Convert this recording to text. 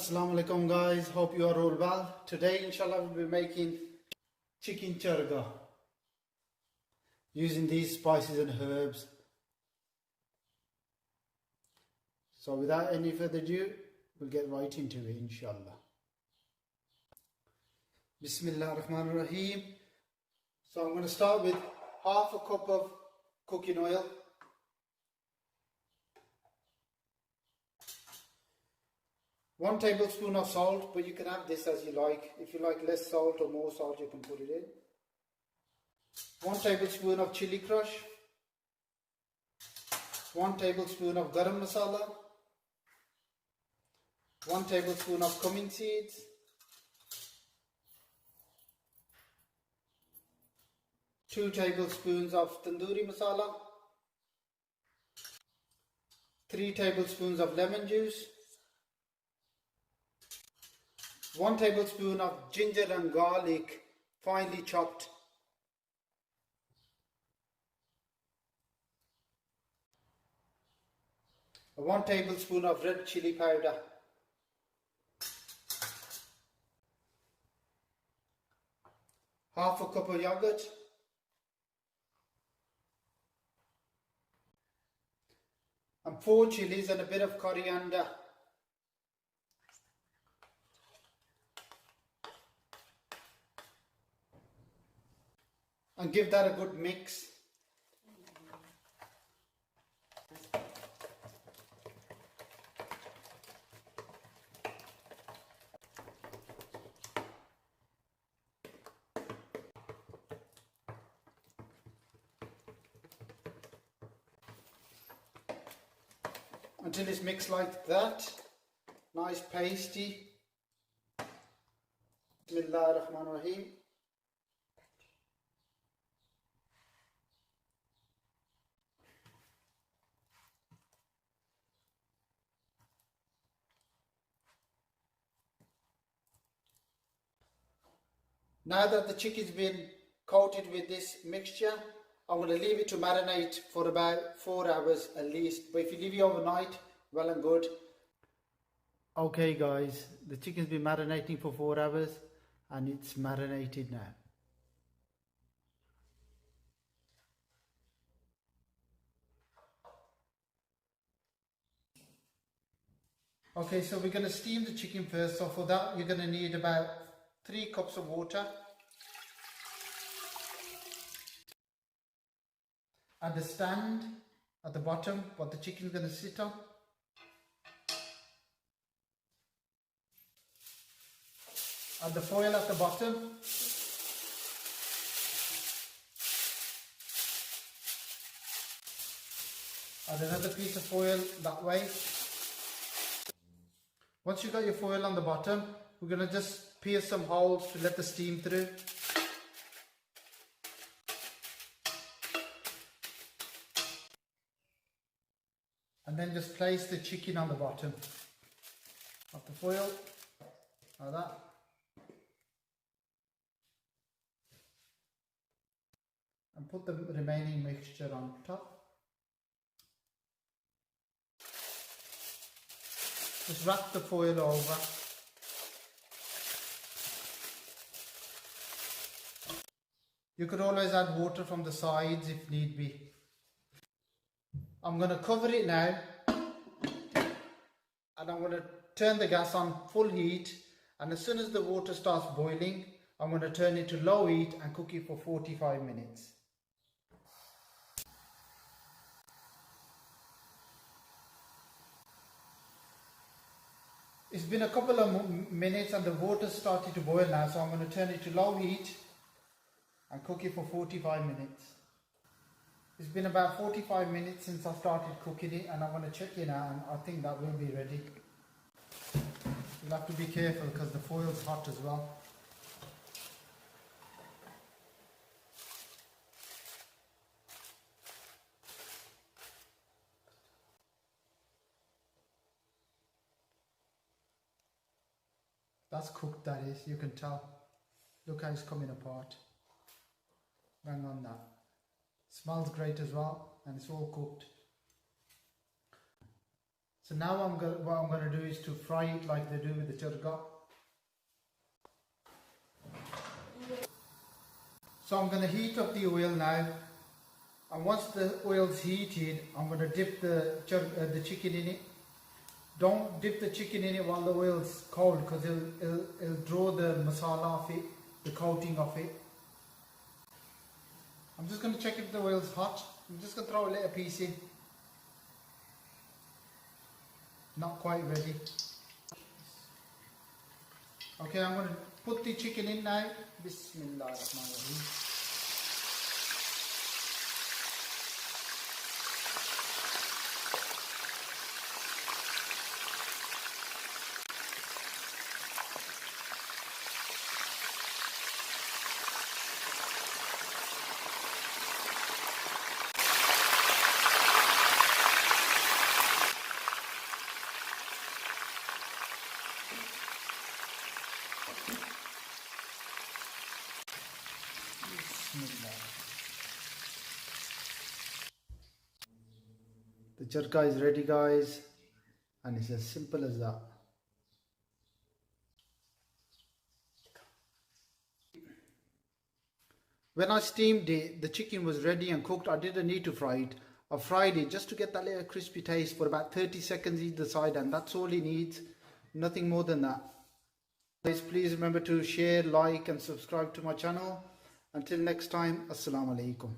Assalamu alaikum guys, hope you are all well. Today inshallah we'll be making chicken chargha using these spices and herbs. So without any further ado, we'll get right into it inshallah. Bismillah ar-Rahman ar-Rahim. So I'm going to start with half a cup of cooking oil. One tablespoon of salt, but you can have this as you like. If you like less salt or more salt, you can put it in. 1 tablespoon of chili crush. 1 tablespoon of garam masala. 1 tablespoon of cumin seeds. 2 tablespoons of tandoori masala. 3 tablespoons of lemon juice. 1 tablespoon of ginger and garlic finely chopped. And 1 tablespoon of red chili powder. Half a cup of yogurt. And 4 chilies and a bit of coriander. And give that a good mix. Until it's mixed like that, nice pasty. Bismillah ar-Rahman ar-Rahim. Now that the chicken's been coated with this mixture, I'm going to leave it to marinate for about 4 hours at least. But if you leave it overnight, well and good. Okay guys, the chicken's been marinating for 4 hours and it's marinated now. Okay, so we're going to steam the chicken first. So for that, you're going to need about 3 cups of water. Add the stand at the bottom, what the chicken is going to sit on. Add the foil at the bottom. Add another piece of foil that way. Once you've got your foil on the bottom, we're going to just pierce some holes to let the steam through. And then just place the chicken on the bottom of the foil, like that. And put the remaining mixture on top. Just wrap the foil over. You could always add water from the sides if need be. I'm going to cover it now and I'm going to turn the gas on full heat, and as soon as the water starts boiling, I'm going to turn it to low heat and cook it for 45 minutes. It's been a couple of minutes and the water started to boil now, so I'm going to turn it to low heat and cook it for 45 minutes. It's been about 45 minutes since I started cooking it, and I'm going to check it out, and I think that will be ready. You'll have to be careful because the foil's hot as well. That's cooked, that is, you can tell. Look how it's coming apart. Bang on that. Smells great as well, and it's all cooked. So now what I'm going to do is to fry it like they do with the chargha. So I'm going to heat up the oil now, and once the oil's heated, I'm going to dip the chicken in it. Don't dip the chicken in it while the oil's cold, because it'll draw the masala off it, the coating off it. I'm just going to check if the oil's hot. I'm just going to throw a little piece in. Not quite ready. Okay, I'm going to put the chicken in now. Bismillahirrahmanirrahim. The chargha is ready, guys, and it's as simple as that. When I steamed it, the chicken was ready and cooked. I didn't need to fry it. I fried it just to get that little crispy taste for about 30 seconds either side, and that's all it needs. Nothing more than that. Guys, please remember to share, like and subscribe to my channel. Until next time, Assalamu alaikum.